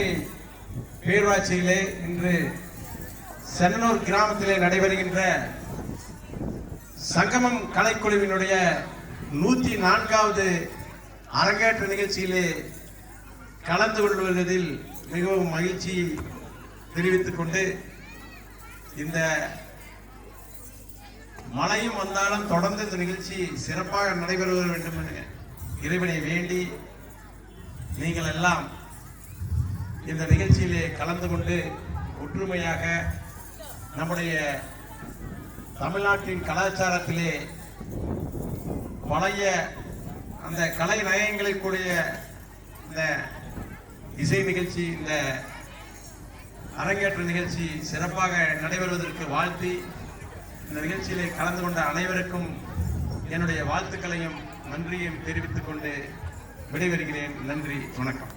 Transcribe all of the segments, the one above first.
கோட்டை பேரூராட்சியிலே இன்று சென்னனூர் கிராமத்திலே நடைபெறுகின்ற சங்கமம் கலைக்குழுவினுடைய 104வது அரங்கேற்ற நிகழ்ச்சியிலே கலந்து கொள்வதில் மிகவும் மகிழ்ச்சி தெரிவித்துக் கொண்டு, இந்த மழையும் வந்தாலும் தொடர்ந்து இந்த நிகழ்ச்சி சிறப்பாக நடைபெற வேண்டும் என இறைவனை வேண்டி நீங்கள் எல்லாம் இந்த நிகழ்ச்சியிலே கலந்து கொண்டு ஒற்றுமையாக நம்முடைய தமிழ்நாட்டின் கலாச்சாரத்திலே பழைய அந்த கலை நயங்களை கூடிய இந்த இசை நிகழ்ச்சி, இந்த அரங்கேற்ற நிகழ்ச்சி சிறப்பாக நடைபெறுவதற்கு வாழ்த்தி, இந்த நிகழ்ச்சியிலே கலந்து கொண்ட அனைவருக்கும் என்னுடைய வாழ்த்துக்களையும் நன்றியும் தெரிவித்துக் கொண்டு விடைபெறுகிறேன். நன்றி, வணக்கம்.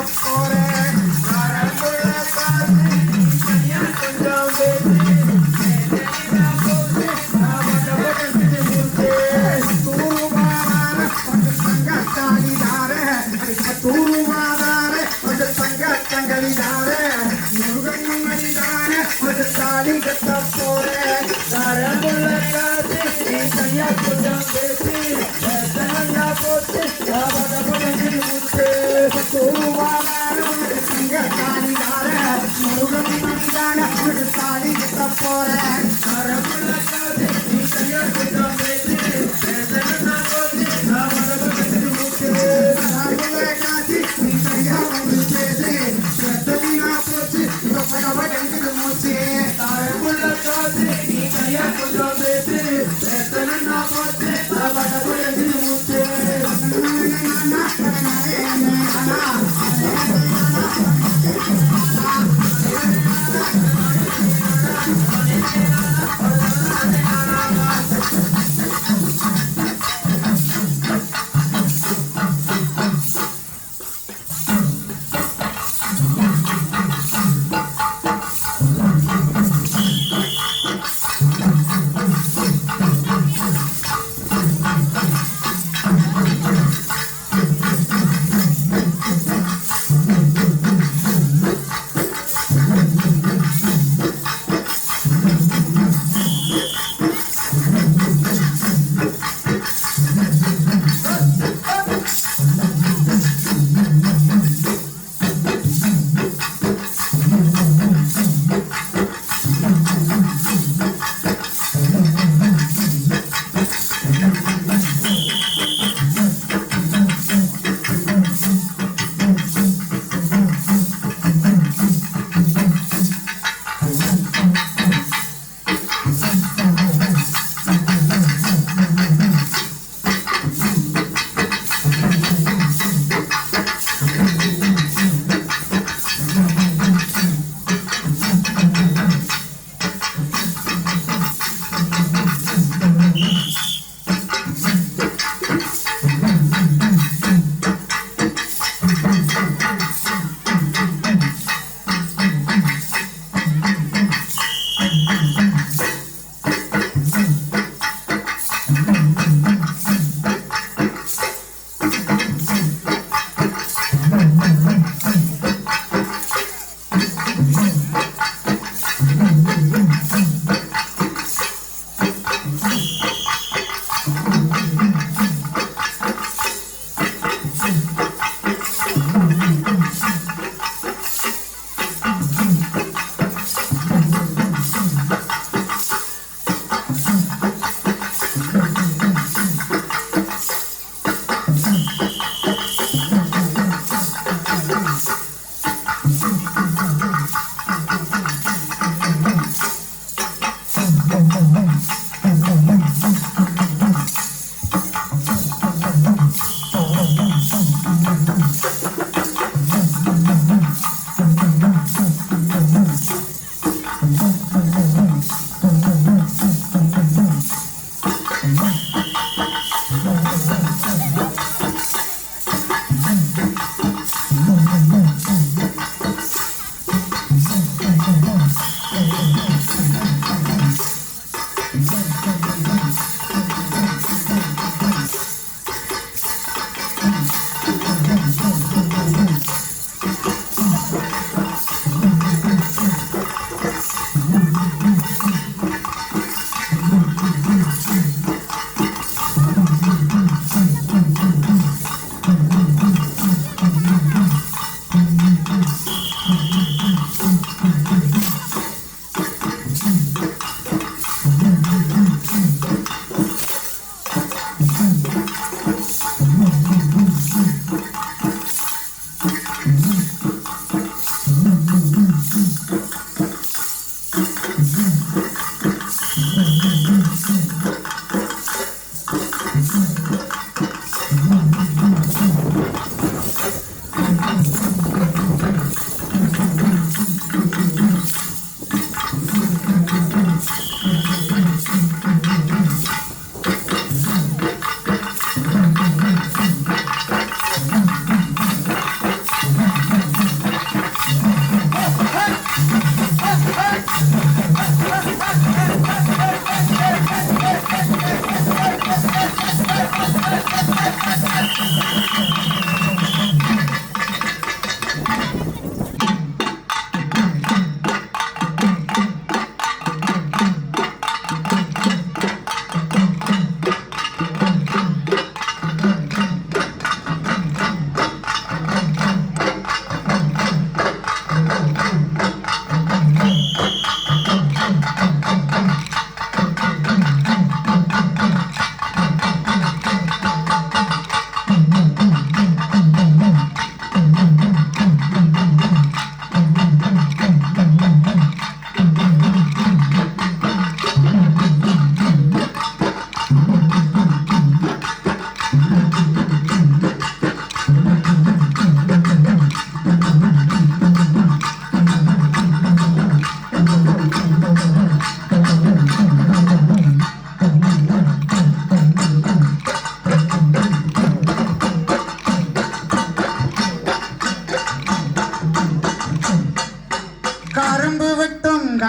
போறேன் வரப்புள்ள காத்து கையா கொஞ்சம் பேசி தாலி கட்ட போறேன் வரப்புள்ள காத்து கையா கொஞ்சம் பேசி போட்டு முத்து தாலி கட்ட போறேன் வரப்புள்ள காத்து கையா கொஞ்சம் பேசி Thank you.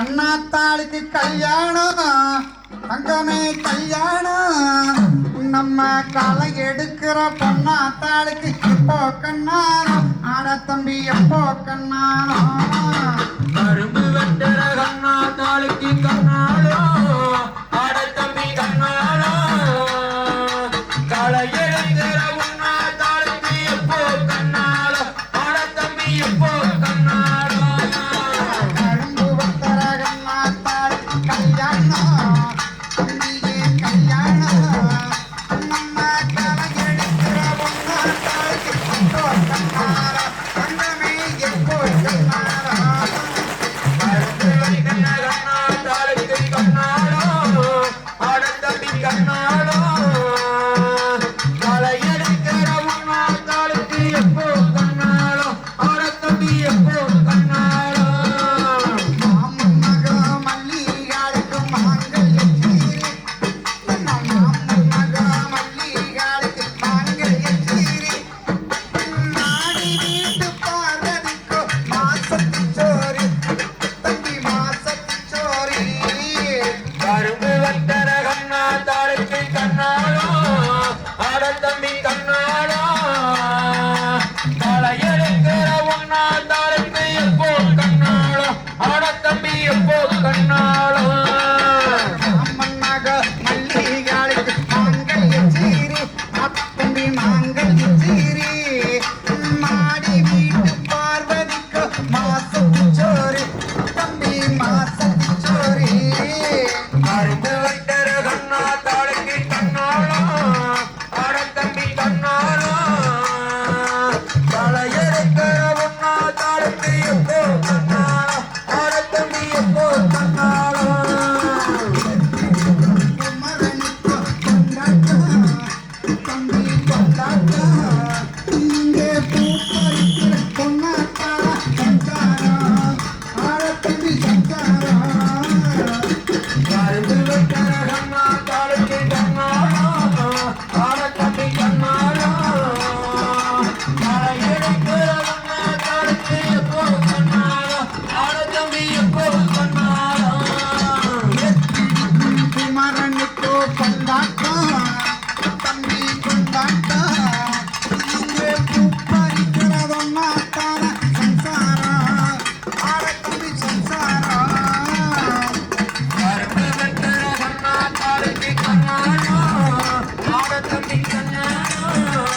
கண்ணாத்தாளுக்கு கல்யாணம் தங்கமே கல்யாணம் நம்ம களை எடுக்கிற பொண்ணாத்தாளுக்கு எப்போ கண்ணாரம் ஆட தம்பி எப்போ கண்ணாரம் கரும்பு வெட்டுற கண்ணாத்தாளுக்கு கண்ணாலும் ஆட தம்பி கண்ணாலும் களை எடுக்கிற உண்ணாத்தாளுக்கு எப்போ கண்ணாலும் ஆட தம்பி எப்போ கண்ணாலும் கரும்பு வெட்டுற கண்ணாத்தாளுக்கு கல்யாணம் தம்பியே கல்யாணம் நம்ம களை எடுக்கிற பொண்ணாத்தாளுக்கு எப்போ கண்ணாரம் தங்கமே எப்போ கண்ணாரம் கண்ணாத்தாளுக்கு கண்ணாலும் ஆட தம்பி கண்ணாலும் களை எடுக்கிற உண்ணாத்தாளுக்கு எப்போ கண்ணாலும் ஆட தம்பி எப்போ கண்ணாலும் மாமன் மக மல்லிகாளுக்கு மாங்கல்ய சீரு மாமன் மக மல்லிகாளுக்கு மாங்கல்ய சீரு நாடி வீட்டு பார்வதிக்கு மாசத்து சோறு தம்பி மாசத்து சோறு கரும்பு வட்டர கண்ணாத்தாளுக்கு கண்ணாலும் ஆட தம்பி கண்ணாலும் களை எடுக்கிற உண்ணாத்தாளுக்கு எப்போ கண்ணாலும் ஆட தம்பி எப்போ கண்ணாலும் மாமன் மக மல்லிகாளுக்கு மாங்கல்ய சீரு தம்பி மாங்கல்ய சீரு மாடி வீட்டு பார்வதிக்கு மாசத்து சோறு தம்பி மாசத்து சோறு கரும்பு வட்டர கண்ணாத்தாளுக்கு கண்ணாலும் ஆட தம்பி கண்ணாலும் களை எடுக்கிற உண்ணாத்தாளுக்கு எப்போ கண்ணாலும் ஆட தம்பி எப்போ கண்ணாலும் குமரனுக்கு கொண்டாட்டம் தம்பி கொண்டாட்டம் இங்கே பூ பறிக்கிற பொன்னாட்டாரா சந்தாரம் ஆட தம்பி சந்தாரம் கரும்பு வெட்டர கண்ணாத்தாளுக்கு கண்ணாலும் ஆட தம்பி கண்ணாலும் களை எடுக்கிற உண்ணாத்தாளுக்கு எப்போ கண்ணாலும் ஆட தம்பி எப்போ கண்ணாலும் குமரனுக்கு கொண்டாட்டம் தம்பி கொண்டாட்டம் இங்கே பூ பறிக்கிறதொன்னா தான சம்சாரம் ஆட தம்பி சம்சாரம் கரும்பு வெட்டர கண்ணாத்தாளுக்கு கண்ணாலும் ஆட தம்பி கண்ணாலும்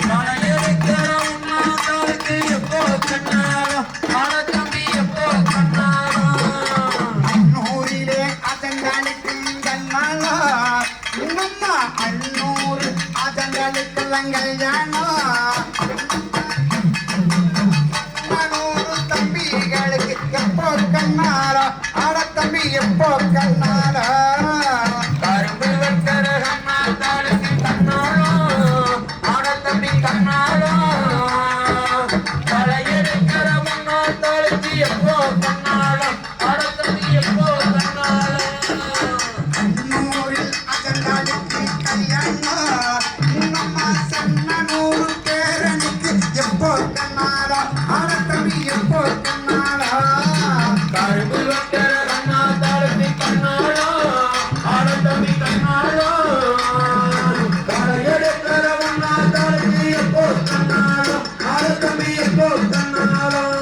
களை எடுக்கிற உண்ணாத்தாளுக்கு எப்போ கண்ணாலும் ஆட தம்பி எப்போ கண்ணாலும் அன்னூரிலே அதங்களுக்கு கண்ணாலா இன்னம்மா அன்னூறு அதங்களுக்கு கல்யாணம் அன்னூறு தம்பிகளுக்கு எப்போ கண்ணாலா ஆட தம்பி எப்போ கண்ணாலா கரும்பு வெட்டர கண்ணாத்தாளுக்கு கண்ணாலும் ஆட தம்பி கண்ணாலும் களை எடுக்கிற உண்ணாத்தாளுக்கு எப்போ கண்ணாலும் ஆட தம்பி எப்போ கண்ணாலும் அன்னூரில் அதங்களுக்கு கல்யாணம் இன்னம்மா சன்னூறு பேரனுக்கு எப்போ கண்ணாலா ஆட தம்பி எப்போ கண்ணாலா கரும்பு வெட்டர கண்ணாத்தாளுக்கு கண்ணாலும் ஆட தம்பி கண்ணாலும் களை எடுக்கிற உண்ணாத்தாளுக்கு எப்போ கண்ணாலும் ஆட தம்பி எப்போ கண்ணாலும்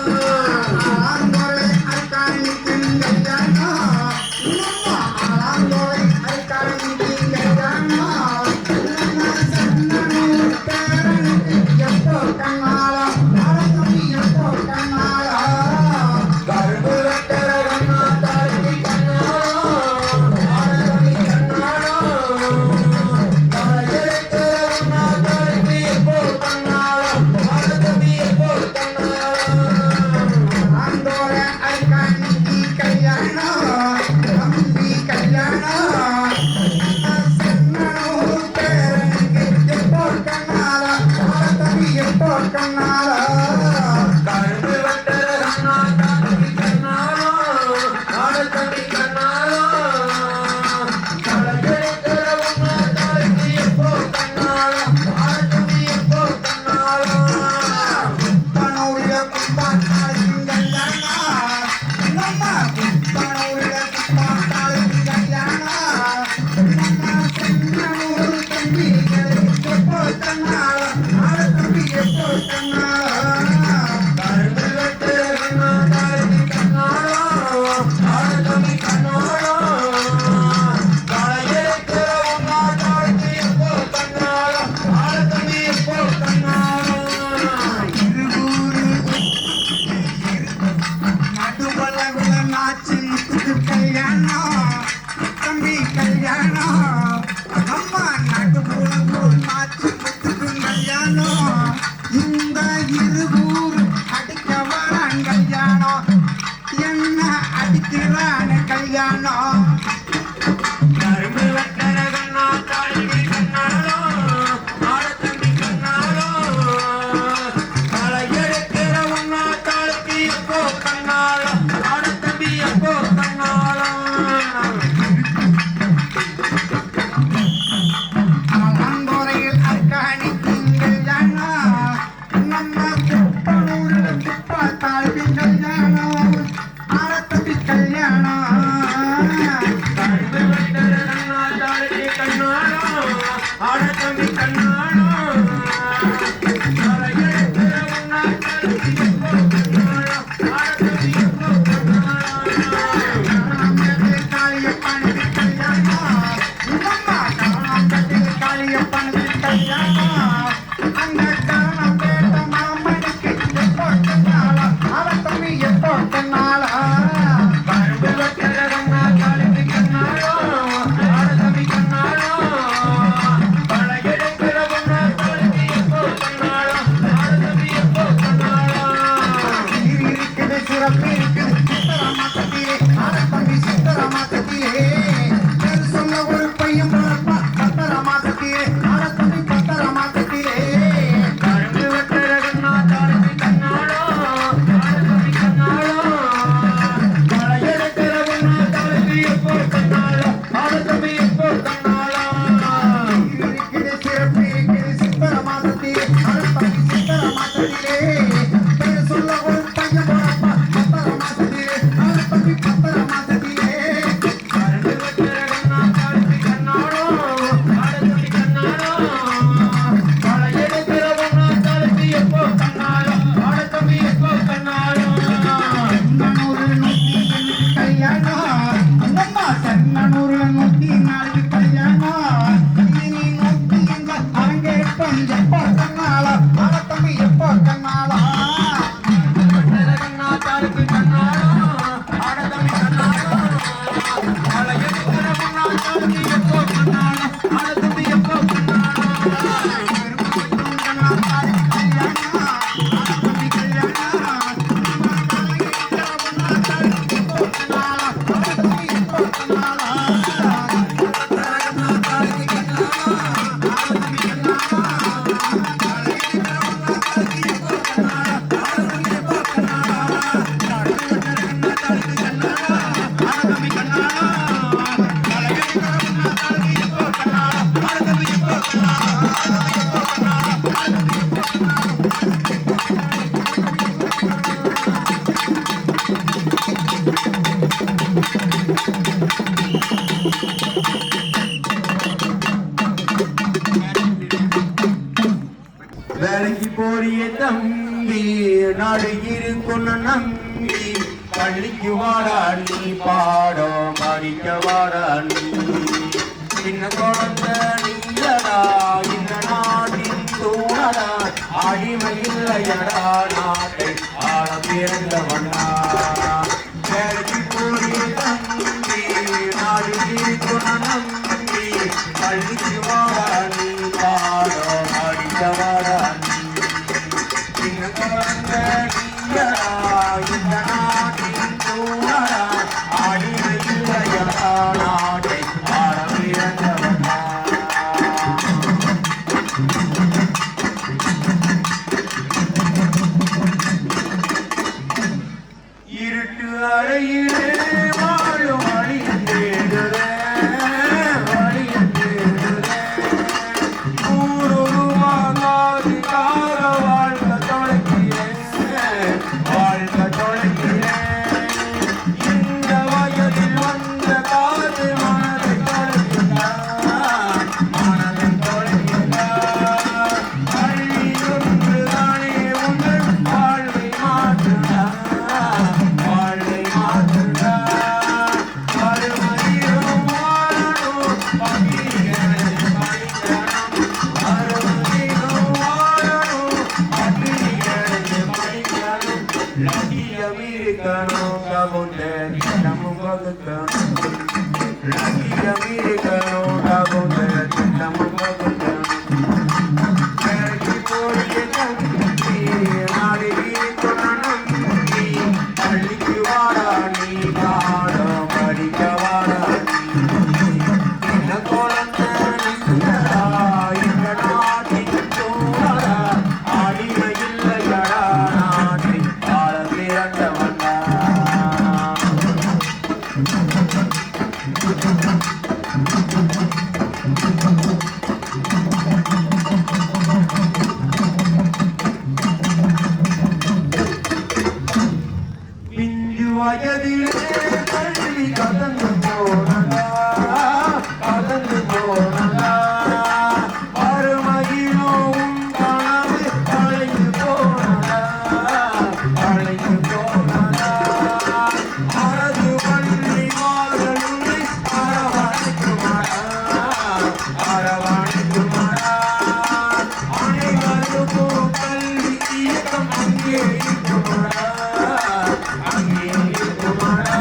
ஆலாந்தோளை அரைக்காணிக்கு கல்யாணம் இன்னம்மா ஆலாந்தோளை அரைக்காணிக்கு கல்யாணம் இன்னம்மா சன்னூறு பேரனுக்கு எப்போ கண்ணாலா ஆட தம்பி எப்போ கண்ணாலா கரும்பு வெட்டர கண்ணாத்தாளுக்கு கண்ணாலும் ஆட தம்பி கண்ணாலும் களை எடுக்கிற உண்ணாத்தாளுக்கு எப்போ கண்ணாலும் ஆட தம்பி எப்போ கண்ணாலும் ஆலாந்தோளை அரைக்காணிக்கு கல்யாணம் தம்பி கல்யாணம் சன்னூறு பேரனுக்கு எப்போ கண்ணாலா ஆட தம்பி எப்போ கண்ணாலா கரும்பு வெட்டர கண்ணாத்தாளுக்கு கண்ணாலும் ஆட தம்பி கண்ணாலும் களை எடுக்கிற உண்ணாத்தாளுக்கு எப்போ கண்ணாலும் ஆட தம்பி எப்போ கண்ணாலும் பணவுள்ள கும்பாத்தாளுக்கு கல்யாணம் நம்ம கல்யாணம் கரும்பு வெட்டர கண்ணாத்தாளுக்கு கண்ணாலம் ஆடத்தம்பி கண்ணாலம் களை எடுக்கிற உண்ணாத்தாளுக்கு எப்போ கண்ணாலம் ஆடத்தம்பி எப்போ கண்ணாலம் அலங்கோரையில் அர்க்காணி கல்யாணம் நம்ம குப்பனூரில் குப்பாத்தாள் கல்யாணம் ஆடத்தம்பி கல்யாணம் கரும்பு வெட்டர கண்ணாத்தாளுக்கு கண்ணாலம் ஆடத்தம்பி கண்ணாலம் களை எடுக்கிற உண்ணாத்தாளுக்கு எப்போ கண்ணாலம் ஆடத்தம்பி எப்போ கண்ணாலம் காளியப்பனுக்கு கல்யாணம் உங்கம்மா கரணம்பேட்டையில் காளியப்பனுக்கு கல்யாணம் அந்த கரணம்பேட்டை மாமனுக்கு எப்போ கண்ணாலம் ஆடத்தம்பி எப்போ கண்ணாலம் கரும்பு வெட்டர கண்ணாத்தாளுக்கு கண்ணாலம் ஆடத்தம்பி கண்ணாலம் களை எடுக்கிற உண்ணாத்தாளுக்கு எப்போ கண்ணாலம் ஆடத்தம்பி எப்போ கண்ணாலம் இருக்குது சிறப்பு இருக்குது சித்தராமாக்கத்திலே ஆடத்தம்பி சித்தராமாக்கத்திலே பேர் சொன்ன ஒரு பையன் பிறப்பா பத்தராமாக்கத்திலே ஆடத்தம்பி பத்தராமாக்கத்திலே கரும்பு வெட்டர கண்ணாத்தாளுக்கு கண்ணாலம் ஆடத்தம்பி கண்ணாலம் களை எடுக்கிற உண்ணாத்தாளுக்கு எப்போ கண்ணாலம் ஆடத்தம்பி எப்போ கண்ணாலம் இருக்குது சிறப்பு இருக்குது சித்தராமாக்கத்திலே ஆடத்தம்பி சித்தராமாக்கத்திலே பேர் சொல்ல ஒரு பையன் பிறப்பா பத்தராமாக்கத்திலே ஆடத்தம்பி பத்தராமாக்கத்திலே கரும்பு வெட்டர கண்ணாத்தாளுக்கு கண்ணாலம் ஆடத்தம்பி கண்ணாலம் களை எடுக்கிற உண்ணாத்தாளுக்கு எப்போ கண்ணாலம் ஆடத்தம்பி எப்போ கண்ணாலம் சென்னனூரில் நூத்தி கல்யாணம் அந்தம்மா சென்னனூரில் நூத்தி நாளைக்கு கல்யாணம் இனி நூத்தி எங்க அரங்கேற்றம் எப்போ கண்ணாலம் ஆடத்தம்பி எப்போ கண்ணாலம் வெட்டர கண்ணாத்தாளுக்கு கண்ணாலம் ஆடத்தம்பி கண்ணாலம் களை எடுக்கிற உண்ணாத்தாளுக்கு எப்போ கண்ணாலம் ஆடத்தம்பி எப்போ கண்ணாலம் வேலைக்கு போறிய தம்பி நாடு இருக்குன்னு நம்பி பள்ளிக்கு வாடா நீ பாடம் படிக்க வாடா நீ சின்ன குழந்தை நீயடா இந்த நாட்டின் தூணடா அடிமை இல்லையடா நாட்டை ஆட பிறந்தவனா வேலைக்கு போறிய தம்பி நாடு இருக்குன்னு நம்பி பள்ளிக்கு வாடா நீ பாடம் படிக்க வாடா நீ சின்ன குழந்தை நீயடா இந்த நாட்டின் தூணடா அடிமை இல்லையடா நாட்டை ஆட பிறந்தவனா வயதிலே கல்வி கடந்து போனதா கடந்து போனதா அருமையிலோ உன் கனவு அழைந்து போனதா அழைந்து போனதா அரது பள்ளி மாதங்களை அரவணைக்குமாடா அரவணைக்குமாடா அனைவருக்கும் கல்வி இயக்கம் அங்கே இருக்குமாடா அங்கே இருக்குமாடா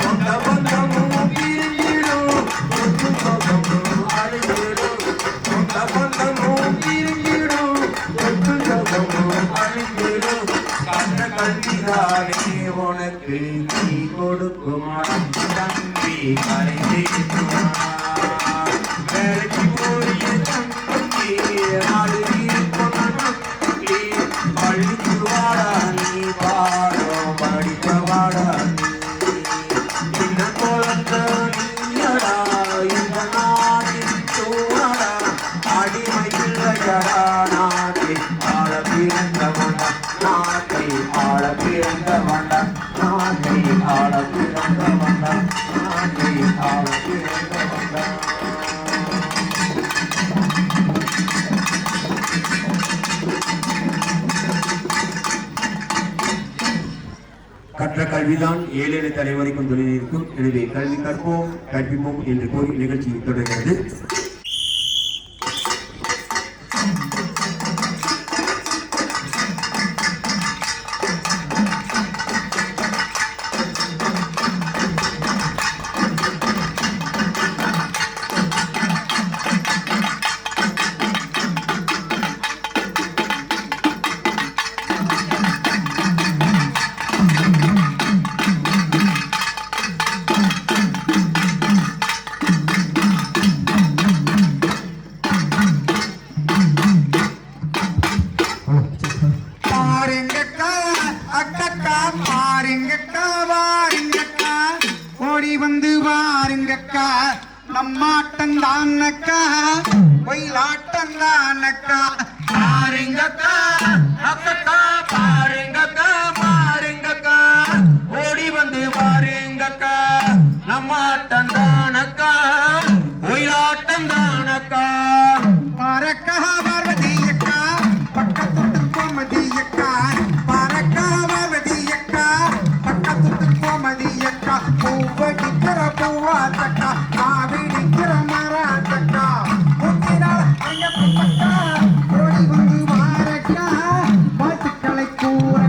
சொந்த பந்தமும் பிரிஞ்சிடும் சொத்து சொந்தமும் அழிஞ்சிடும் சொந்த பந்தமும் பிரிஞ்சிடும் சொத்து சொந்தமும் அழிஞ்சிடும் கண்ட கல்விதானே உனக்கு நீ கொடுக்குமாடா தம்பி கரைந்திருக்குமா வேலைக்கு போறிய தம்பி நாடு இருக்குமாடி பள்ளிக்கு வாடா நீ பாடம் படிக்க வாடா இந்த குழந்த நீயடா இந்த நாட்டின் சூழடா அடிமை இல்லையடா நாட்டை ஆள பிறந்தவன்டா நாட்டை ஆள பிறந்தவன்டா நாட்டை ஆள பிறந்தவன்டா நாட்டை ஆள பிறந்தவன்டா கற்ற கல்விதான் ஏழேழு தலைவரைக்கும் தொழில் இருக்கும். எனவே கல்வி கற்போம் கற்பிப்போம் என்று கூறி நிகழ்ச்சி தொடர்கிறது. பாருங்கக்கா அக்கக்கா பாருங்கக்கா வாருங்கக்கா ஓடி வந்து வாருங்கக்கா நம்மாட்டம் தானக்கா ஒயிலாட்டம் தானக்கா பாருங்கக்கா அக்கக்கா பாருங்கக்கா பாருங்கக்கா ஓடி வந்து பாருங்கக்கா நம்ம ஆட்டம் தானக்கா ஒயிலாட்டம் தானக்கா பாரக்கா பார்வதியக்கா பக்கத்து கோமதியக்கா பாரக்கா பார்வதியக்கா பக்கத்து கோமதியக்கா பூவடிக்கிற பூவாத்தக்கா மாவிடிக்கிற மராத்தக்கா முத்தினால் ஐயப்பக்கா ஓடி வந்து வாரக்கா வாழ்த்துக்களை கூற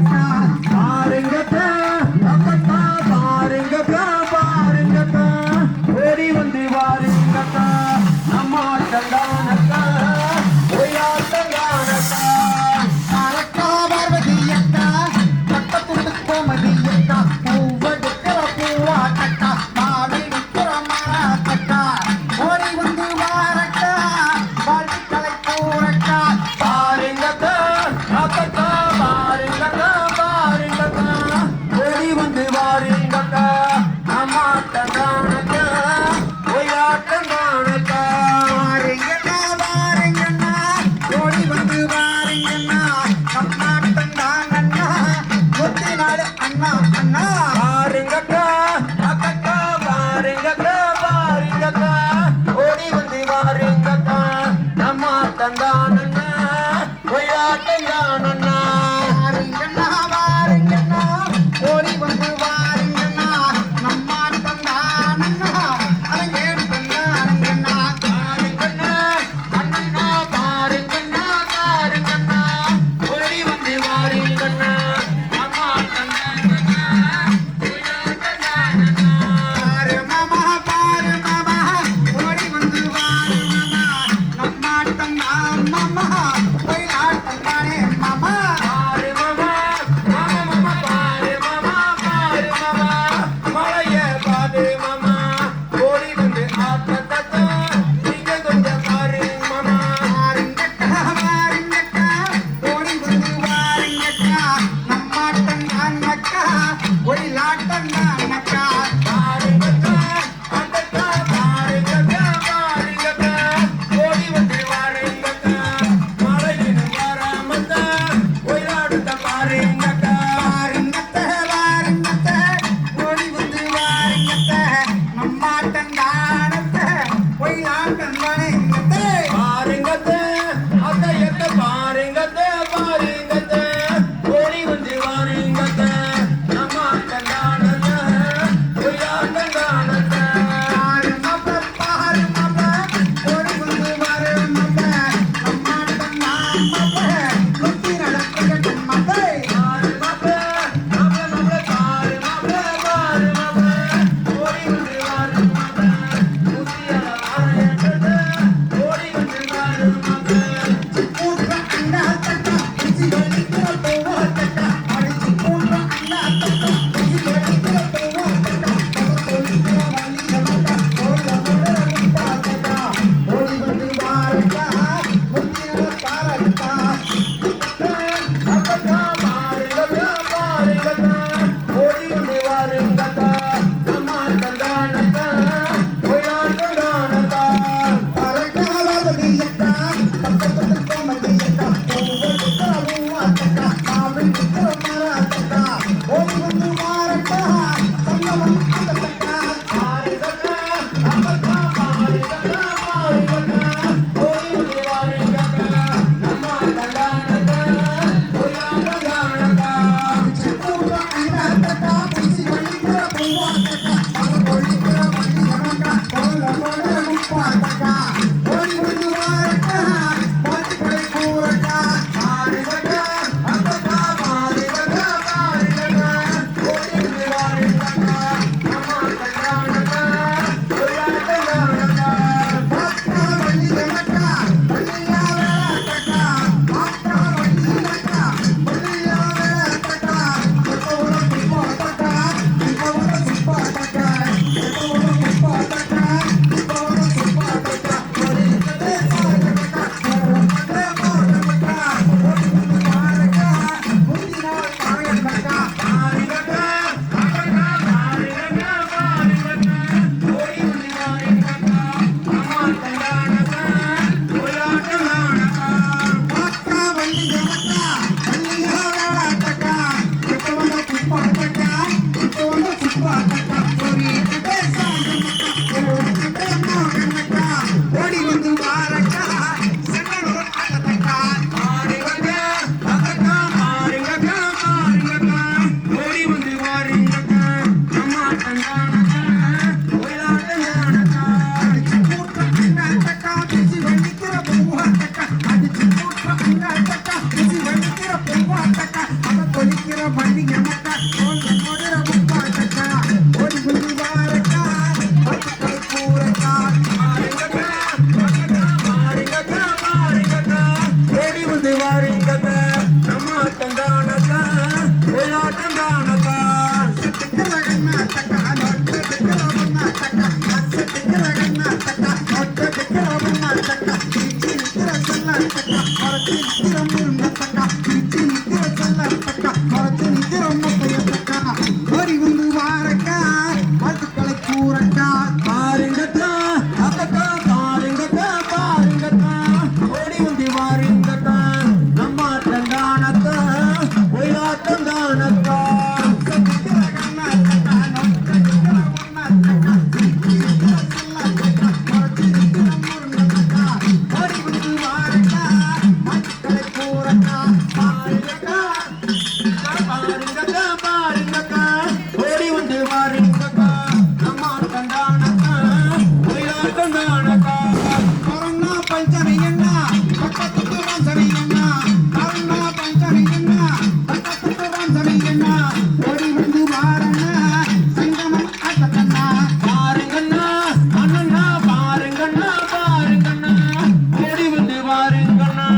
வலிக்கிற பூவாட்டக்கா அடிச்சு போன்ற அண்ணாத்தக்கா குசி வலிக்கிற பூவாட்டக்கா தொழிக்கிற வலியமக்கா ஓடமோட முப்பாட்டக்கா ஓடி வந்து வாரக்கா முத்தின பாரக்கா அப்பக்கா மாறுங்கக்கா மாறுங்கக்கா ஓடி வந்து வாருங்கக்கா அம்மா தந்தானக்கா ஒயாண்டதானக்கா பரக்காலதடியக்கா பக்கத்துல கோமதியக்கா பூவக்கா பூவாட்டக்கா மாவின் விக்கிற மராட்டக்கா ஓடி வந்து வாரக்கா சங்கமம் அந்தக்கா மாறுங்கக்கா அப்பக்கா மாறுங்கக்கா மாறுங்கக்கா ஓடி வந்து வாருங்கக்கா அம்மா தந்தானக்கா ஒயாண்டதானக்கா சிப்பூர அண்ணாத்தக்கா குசி வலிக்கிற பூவாட்டக்கா தொழிக்கிற வலியமக்கா ஓடமோட முப்பாட்டக்கா ஓடி வந்து வாரக்கா மாட்டுக்கடை கூரக்கா மாறுங்கக்கா அப்பக்கா மாறுங்கக்கா மாறுங்கக்கா ஓடி வந்து வாருங்கக்கா அம்மா தந்தானக்கா ஒயாண்டதானக்கா பாத்தா வலியமக்கா வலியா வேட்டக்கா பாத்தா வலியமக்கா வலியா வேட்டக்கா எப்போட முப்பாட்டக்கா எப்போட முப்பாட்டக்கா எப்போட முப்பாட்டக்கா எப்போட முப்பாட்டக்கா வலிக்கதே சாயமக்கா ஓடமதே போடமக்கா ஓடி வந்து வாரக்கா முந்தினா சாயமக்கா மாறுங்கக்கா அப்பக்கா மாறுங்கக்கா மாறுங்கக்கா ஓடி வந்து வாருங்கக்கா அம்மா தந்தானக்கா ஒயாண்டதானக்கா பாத்தா வலியமக்கா வலியா வேட்டக்கா எப்போட முப்பாட்டக்கா எப்போட முப்பாட்டக்கா வலிக்கதே சாயமக்கா ஓடமதே போடமக்கா ஓடி வந்து வாரக்கா செங்கனூர் அட்டக்கா மாறுங்கக்கா அப்பக்கா மாறுங்கக்கா மாறுங்கக்கா ஓடி வந்து வாருங்கக்கா அம்மா தந்தானக்கா ஒயாண்டதானக்கா அடிச்சு போட்ட அண்ணாத்தக்கா குசி வலிக்கிற பூவாட்டக்கா அடிச்சு போட்ட அண்ணாத்தக்கா குசி வலிக்கிற பூவாட்டக்கா அவ தொழிக்கிற வலியமக்கா ஓடமோட முப்பாட்டக்கா ஓடி வந்து வாரக்கா மாட்டுக்கடை கூரக்கா மாறுங்கக்கா அப்பக்கா மாறுங்கக்கா மாறுங்கக்கா ஓடி வந்து வாருங்கக்கா அம்மா தந்தானக்கா ஒயாண்டதானக்கா சட்டுக்கிற அண்ணாத்தக்கா நொட்டடிக்கிற அண்ணாத்தக்கா சட்டுக்கிற அண்ணாத்தக்கா நொட்டடிக்கிற அண்ணாத்தக்கா திருச்சி நிக்கிற செல்லாத்தக்கா மரத்து நிக்கிற முருங்கத்தக்கா திருச்சி நிக்கிற செல்லாத்தக்கா மரத்து நிக்கிற முத்தையத்தக்கா ஓடி வந்து வாரக்கா மாட்டுக்கடை கூரக்கா மாறுங்கக்கா அப்பக்கா மாறுங்கக்கா மாறுங்கக்கா ஓடி வந்து வாருங்கக்கா அம்மா தந்தானக்கா ஒயாண்டதானக்கா சட்டுக்கிற அண்ணாத்தக்கா நொட்டடிக்கிற அண்ணாத்தக்கா திருச்சி நிக்கிற செல்லாத்தக்கா மரத்து நிக்கிற முருங்கத்தக்கா ஓடி வந்து வாரக்கா மாட்டுக்கடை கூரக்கா மாறுங்கக்கா மாறுங்கக்கா மாறுங்கக்கா ஓடி வந்து வாருங்கக்கா அம்மா தந்தானக்கா ஒயாண்டதானக்கா கொரோனா பஞ்சனை என்ன பக்கத்துக்கு வாசனை என்ன கொரோனா பஞ்சனை என்ன பக்கத்துக்கு வாசனை என்ன ஓடி வந்து வாரண்ணா சங்கமம் அட்டக்கண்ணா பாருங்கண்ணா அண்ணண்ணா பாருங்கண்ணா பாருங்கண்ணா ஓடி வந்து வாருங்கண்ணா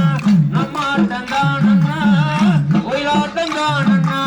அம்மா தந்தானண்ணா ஒயாண்டதானண்ணா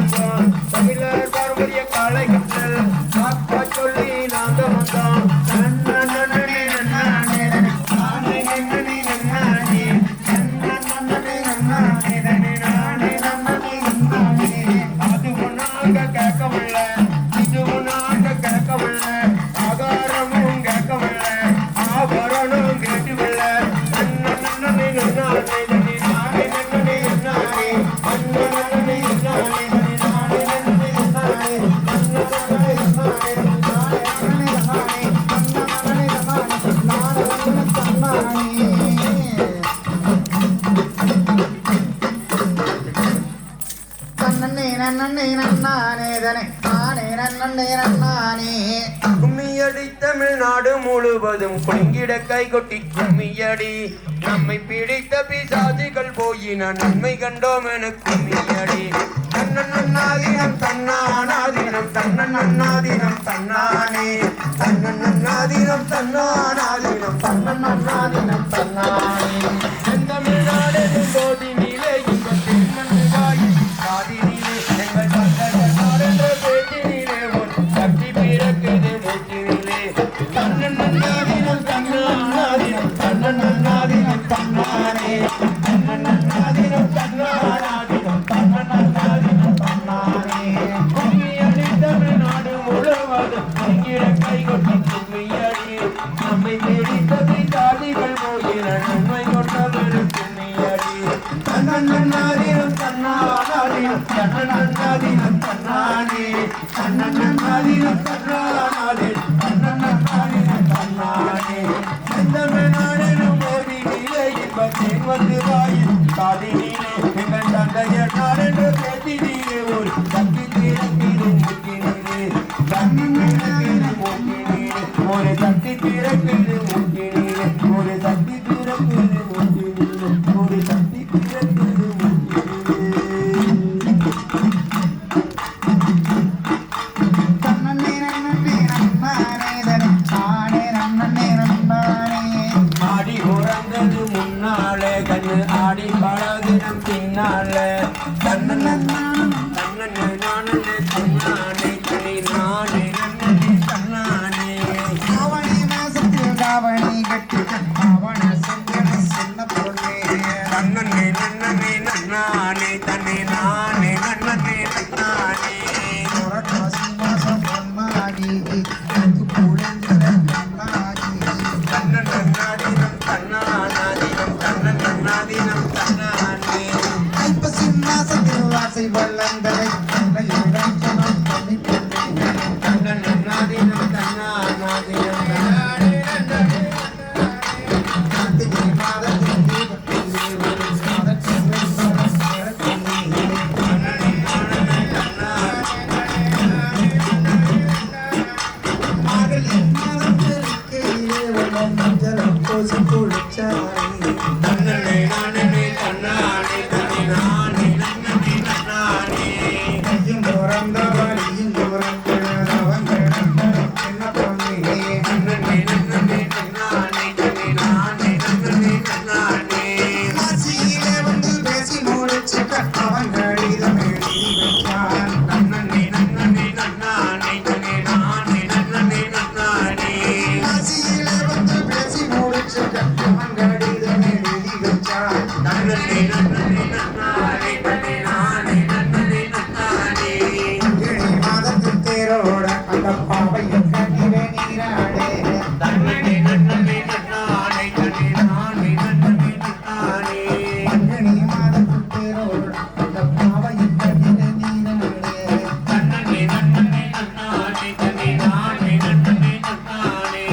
வந்தோம் தமிழர் பாரம்பரிய காலை கற்றல் காப்பா சொல்லி நாங்க வந்தோம் நன்னே நன்னானே நானே நன்னே நன்னானே நன்னே நன்னானே நானே நன்னே நன்னானே அதுவும் நாங்க கேட்கவில்லை இதுவும் நாங்க கேட்கவில்லை ஆகாரமும் கேட்கவில்லை ஆபரணம் கேட்கவில்லை நன்னே நன்னானே கும்மியடி தமிழ்நாடு முழுவதும் குங்கிட கை கொட்டி கும்மியடி நம்மை பிடித்த பிசாசிகள் போயின நன்மை கண்டோம் என கும்மியடி தன்னன்னாதினம் தன்னானாதினம் தன்னன்னாதினம் தன்னானே தன்னன்னாதினம் தன்னானாதினம் தன்னன்னாதினம் தன்னானே தமிழ்நாடு போதி நீலே இந்த திருமண் வாயி சாதி நீலே எங்கள் தந்த பேச்சினிலே ஒரு சக்தி பிறக்குது மூச்சினிலே தன்னன்னாதினம் தன்னானாதினம் தன்னன்னாதினம் தன்னானே தன்னன்னாதினம் தன்னானாதினம் தன்னன்னாதினம் தன்னானே கும்மியடி தமிழ்நாடு முழுவதும் குங்கிட கை கொட்டி கும்மியடி நம்மை பிடித்ததை சாதிகள் போகிற நன்மை கொண்டவர் கும்மியடி தன்னன்னாதினம் தன்னானாதினம் தன்னன்னாதினம் தன்னானே தன்னன்னாதினம் தன்னானாதினம் தன்னன்னாதினம் தன்னானே தமிழ்நாடெனும் மோதி நீலே இன்பத்தேன் வந்து வாயில் சாதி நீலே எங்கள் தந்தையர் நாடென்று பேசி நீலே ஒரு சக்தி திறக்கிது மூக்கினீரே தன்னிறக்கிது மூக்கினீரே ஒரு சக்தி திறக்கிது மூக்கினீரே ஒரு சக்தி திறக்கிது மூக்கினீரே ஒரு சக்தி திறக்கிது ஆடி உறந்தது முன்னாலே கண்ணு ஆடி பழகினம் பின்னாலே தன்னே நானே தன்னானே தனி நானே நன்னே தன்னானே அவனி மாசத்தில் தாவணி கட்டி அவன செஞ்சன சின்ன பொண்ணே தன்னே நன்னே நன்னானே தனி நானே நன்னே நன்னானே புரட்டாசி மாசம் பொன்னாகி அது புழிஞ்சிட பொன்னாகி தன்னன்னாதினம் தன்னானாதினம் தன்னன்னாதினம் தன்னானே ஐப்பசி மாசத்தில் வாசை வல்லந்தரை இறைச்சனம் பண்ணி கொண்டே தன்னன்னாதினம் தன்னானாதினம் தன்னானே கார்த்திகை மாதத்தில் தீபத்தில் ஒரு மாதத்தில் மார்கழி மாதத்தில் கையிலே ஒரு மஞ்சள் பூசி குளிச்சாய் தன்னே நானே தன்னானே தனி நானே நன்னே நன்னானே கையும் துறந்த வழியும் துறந்தவங்க சின்ன பொண்ணே நன்னே நன்னே தன்னானே தனி நானே நன்னே நன்னானே மாசியிலே வந்து பேசி முடிச்சு அவன் கடிதம் எழுதி வச்சான் நன்னே நன்னே நன்னானே தனி நானே நன்னே நன்னானே மாசியிலே வந்து பேசி முடிச்சு அவன் கடிதம் எழுதி வச்சான் நன்னே நன்னே நன்னானே தனி நானே நன்னே நன்னானே கிளி மாதத்தில் தேரோட அந்த பாவையை கட்டிவே நீராடே தன்னே நன்னே நன்னானே தனி நானே நன்னே நன்னானே கிளி மாதத்தில் தேரோட அந்த பாவையை கட்டிவே நீராடே தன்னே நன்னே நன்னானே தனி நானே நன்னே நன்னானே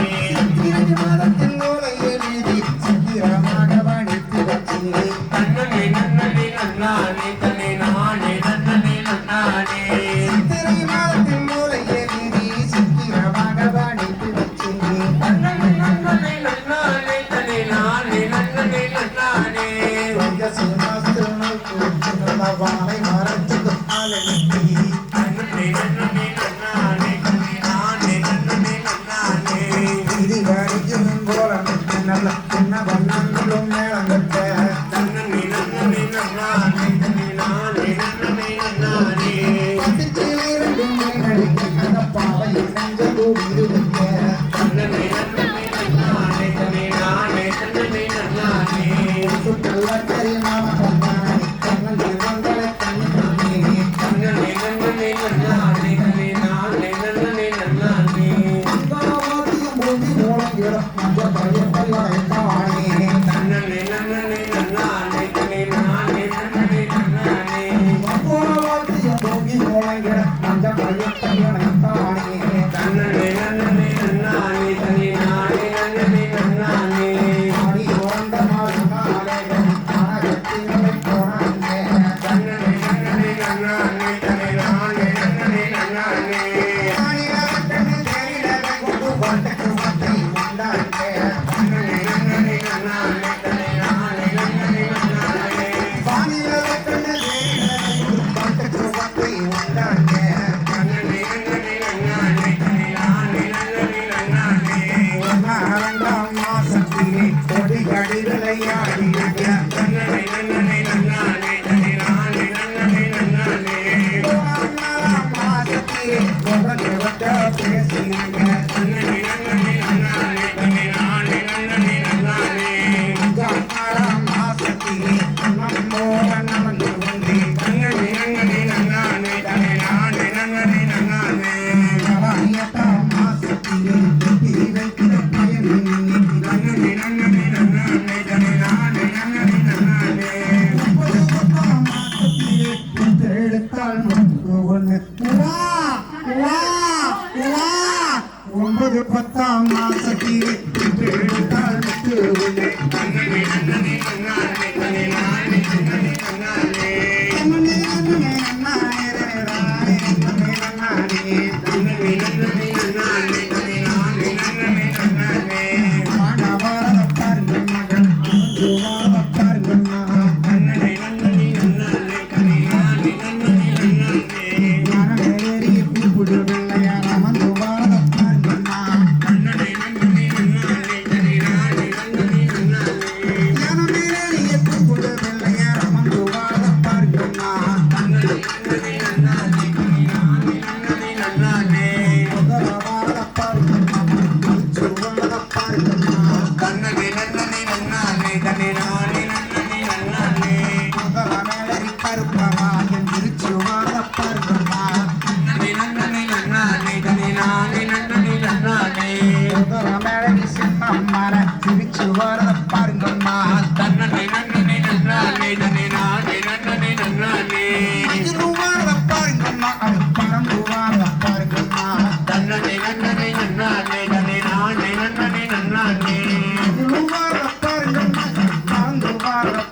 இரண்டு மாதத்தில் நூலை எழுதி சித்திரமாக வடித்து வச்சீரே நன்னே நன்னே நன்னானே தனி நானே நன்னே நன்னானே சித்திரை மாதத்தில் நூலை எழுதி சித்திரமாக வடித்து வச்சீரே நன்னே நன்னே நன்னானே தனி நானே நன்னே நன்னானே வைகசி மாதத்தில் நூல் குறித்து வாழை மரத்துக்கு ஆளெழுத்தி நன்னே நன்னே நன்னானே தனி நானே நன்னே நன்னானே இது வரைக்கும் கோலமிட்டு நல்ல சின்ன வண்ணங்களும் மேளங்கட்ட நன்னே நன்னே நன்னானே தனி நானே நன்னே நன்னானே மஞ்ச மயத்தானே தன்னே நன்னே நன்னானே தனி நானே நன்னே நன்னானே ஆடி ஓந்த மாறுனாலே ஆகத்தினை போனானே தன்னே நன்னே நன்னானே தனி நானே நன்னே நன்னானே ஆணியாகத்தனை தேரிடவே கொண்டு வாழ்த்துக்கு வார்த்தை உண்டானே தன்னே நன்னே நன்னானே தனி நானே நன்னே நன்னானே ஆணியாகத்தனை தேரிடவே கொண்டு வாழ்த்துக்கு வார்த்தை உண்டானே தன்னே நன்னே நன்னானே தனி நானே நன்னே நன்னானே இரண்டாம் மாசத்திலே கொடி கடிதலையாடிய தன்னே நன்னே நன்னானே தனி நானே நன்னே நன்னானே மாசத்திலே கொடை வந்த பேசினாங்க தன்னே நன்னே நன்னானே தனி நானே நன்னே நன்னானே மாசத்திலே நம்மோட நடந்து வந்தே தன்னே நன்னே நன்னானே தனி நானே நன்னே நன்னானே கலாயத்தாம் மாசத்திலே கட்டி வைக்கிற பயனின் நன்னே நன்னே நன்னானே தனி நானே நன்னே நன்னானே மாசத்திலே எடுத்தால் ஒன்று 9-10 மாசத்திலே எடுத்தால் ஒன்று தன்னே நன்னே நன்னானே தனி நானே நன்னே நன்னானே தன்னே நன்னே நன்னானே தனி நானே நன்னே நன்னானே தன்னே நன்னே நன்னானே தனி நானே நன்னே நன்னானே தன்னே நன்னே நன்னானே தனி நானே நன்னே நன்னானே தன்னே நன்னே நன்னானே தனி நானே நன்னே நன்னானே தன்னே நன்னே நன்னானே தனி நானே நன்னே நன்னானே தன்னே நன்னே நன்னானே தனி நானே நன்னே நன்னானே பாருங்கம்மா தன்னே நன்னே நன்னானே தனி நானே நன்னே நன்னானே பாருங்கம்மா அது பறந்துவாங்க பாருங்கம்மா தன்னே நன்னே நன்னானே தனி நானே நன்னே நன்னானே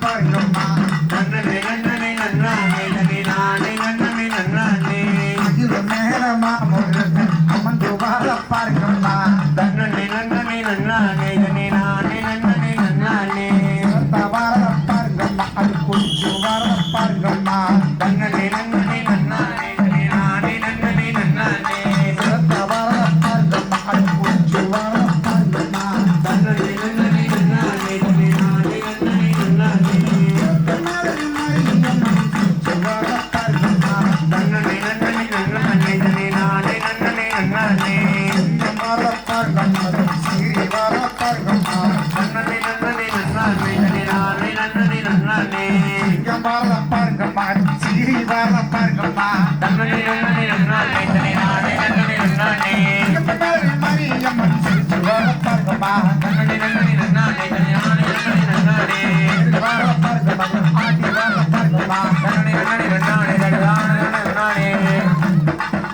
பாருங்கம்மா தன்னே நன்னே நன்னானே தனி நானே நன்னே நன்னானே மேலமா அமர்ந்து வாழ பாருங்கம்மா தன்னே நன்னே நன்னானே தனி நானே நன்னே நன்னானே வாழ பாருங்கம்மா அது கொஞ்சம் வாழ பாருங்கம்மா தன்னே நன்னே நன்னானே தனி நானே நன்னே நன்னானே வாழ பாருங்கம்மா அது கொஞ்சம் வாழ பாருங்கம்மா தன்னே நன்னே நன்னானே தனி நானே நன்னே நன்னானே வாழ பாருங்கம்மா தன்னே நன்னே நன்னானே தனி நானே நன்னே நன்னானே வாழ பாருங்கம்மா சீரி வாழ பாருங்கம்மா தன்னே நன்னே நன்னானே தனி நானே நன்னே நன்னானே வாழ பாருங்கம்மா சீரி வாழ பாருங்கம்மா தன்னே நன்னே நன்னானே தனி நானே நன்னே நன்னானே மரியம்மன் சிரிச்சு வாழ பாருங்கம்மா தன்னே நன்னே நன்னானே தனி நானே நன்னே நன்னானே வாழ பாருங்கம்மா ஆடி வாழ பாருங்கம்மா தன்னே நன்னே நன்னானே தனி நானே நன்னானே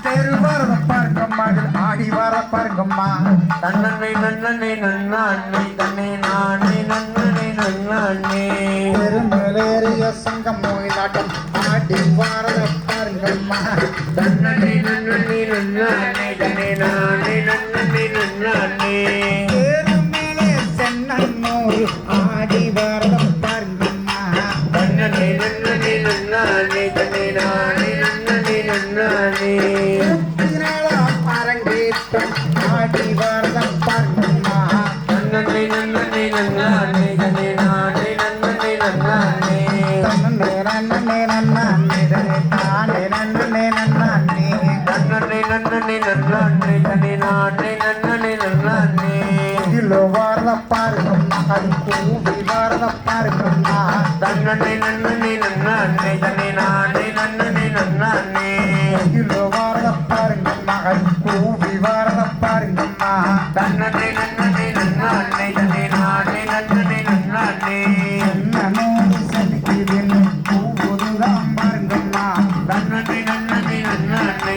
தெரு வாழ பாருங்கம்மா ஆடி வாழ பாருங்கம்மா தன்னே நன்னே நன்னானே தனி நானே நன்னே நன்னானே பெருமலேறிய சங்கம் நோய் நாட்டம் ஆடி வாழ பாருங்கம்மா தன்னே நன்னே நன்னானே தனி நானே நன்னே நன்னானே பெருமேலே சென்னோய் ஆடி வாழ பாருங்கம்மா தன்னே நன்னே நன்னானே தனி நானே நன்னே நன்னானே அரங்கேற்றம் ஆடி வாழ பாருங்கம்மா நன்னே நன்னே நன்னானே தனி நானே நன்னே நன்னானே தன்னே நன்னே நன்னானே தானே நன்னே நன்னானே நன்னே நன்னே நன்னானே தனி நானே நன்னே நன்னானே இதிலோ வாழ பாருங்கம்மா அது கூவி வாழ பாருங்கம்மா தன்னே நன்னே நன்னானே தனி நானே நன்னே நன்னானே இதிலோ வாழ பாருங்கம்மா அது கூவி வாழ பாருங்கம்மா தன்னே நன்னே நன்னானே தனி நானே நன்னே நன்னானே என்னோடு சலிக்குதுன்னு கூவுதுதான் பாருங்கம்மா நன்னே நன்னே நன்னானே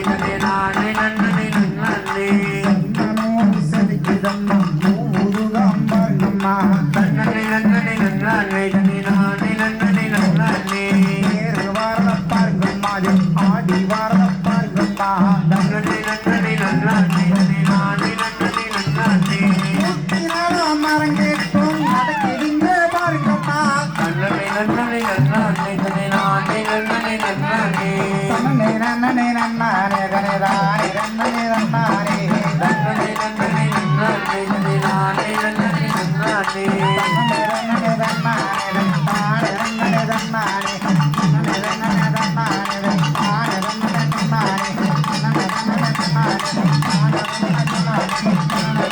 பாருங்கம்மா நன்னே நன்னே நன்னானே நானே நன்னே நன்னானே முத்தினாலும் மரம் கேட்டும் நடக்கிறீங்க பாருங்கம்மா நன்னே நன்னே நன்னானே நானே நன்னே நன்னானே நன்னே நன்னே நன்னானே தனதானே நன்னே நன்னானே நன்னே நன்னே நன்னானே நானே நன்னே நன்னானே நன்னே நன்னானே தனதானே நன்னே நன்னானே நன்னே நன்னே நன்னானே தனதானே நன்னே நன்னானே நன்னே நன்னே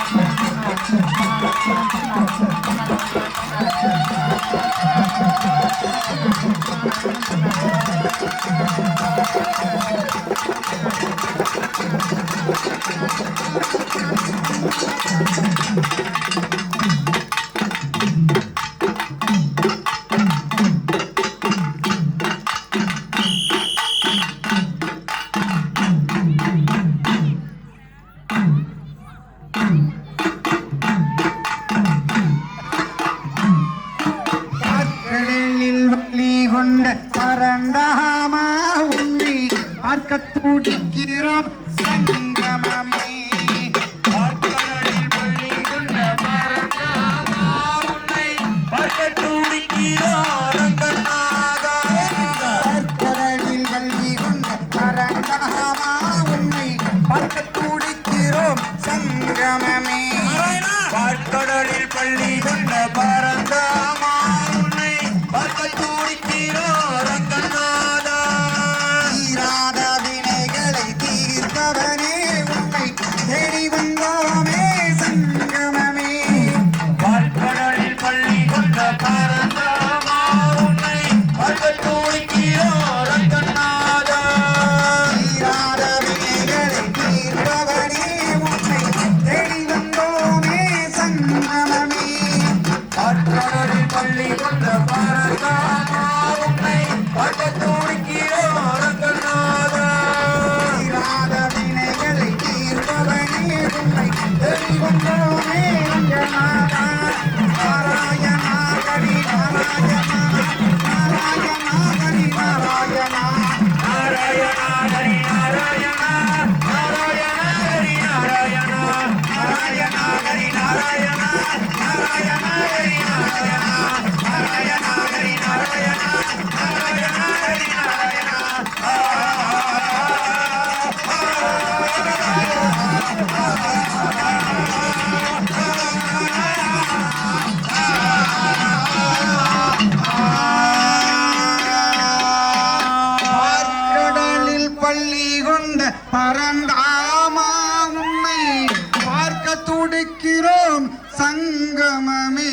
கடலில் வள்ளி கொண்ட பரந்தாமா உன்னை பார்க்க துடிக்கிறோம் சங்கமமே கடலில் பள்ளி கொண்ட பரந்தாமா உன்னை பார்க்க துடிக்கிறோம் ரங்கநாதா கடலில் வள்ளி கொண்ட பரந்தாமா உன்னை பார்க்க துடிக்கிறோம் சங்கமமே கடலில் பள்ளி கொண்ட பரந்தாமா உன்னை பார்க்க துடிக்கிறோம் ரங்கநாதா தீராத வினைகளை தீர்ப்பவனே உன்னை தேடி வந்தோமே சங்கமமே கடலில் பள்ளி கொண்ட பரந்தாமா உன்னை பார்க்க துடிக்கிறோம் ரங்கநாதா தீராத வினைகளை தீர்ப்பவனே உன்னை தேடி வந்தோமே சங்கமமே கடலில் பள்ளி கொண்ட பரந்தாமா உன்னை பார்க்க துடிக்கிறோம் ரங்கநாதா தீராத வினைகளை தீர்ப்பவனே உன்னை தேடி வந்தோமே ரங்கநாதா நாராயணா ஹரி நாராயணா நாராயணா ஹரி நாராயணா நாராயணா ஹரி நாராயணா நாராயணா ஹரி நாராயணா நாராயணா ஹரி நாராயணா நாராயணா ஹரி நாராயணா நாராயணா ஹரி நாராயணா நாராயணா ஹரி நாராயணா கடலில் பள்ளி கொண்ட பரந்தாமா உன்னை பார்க்க துடிக்கிறோம் சங்கமமே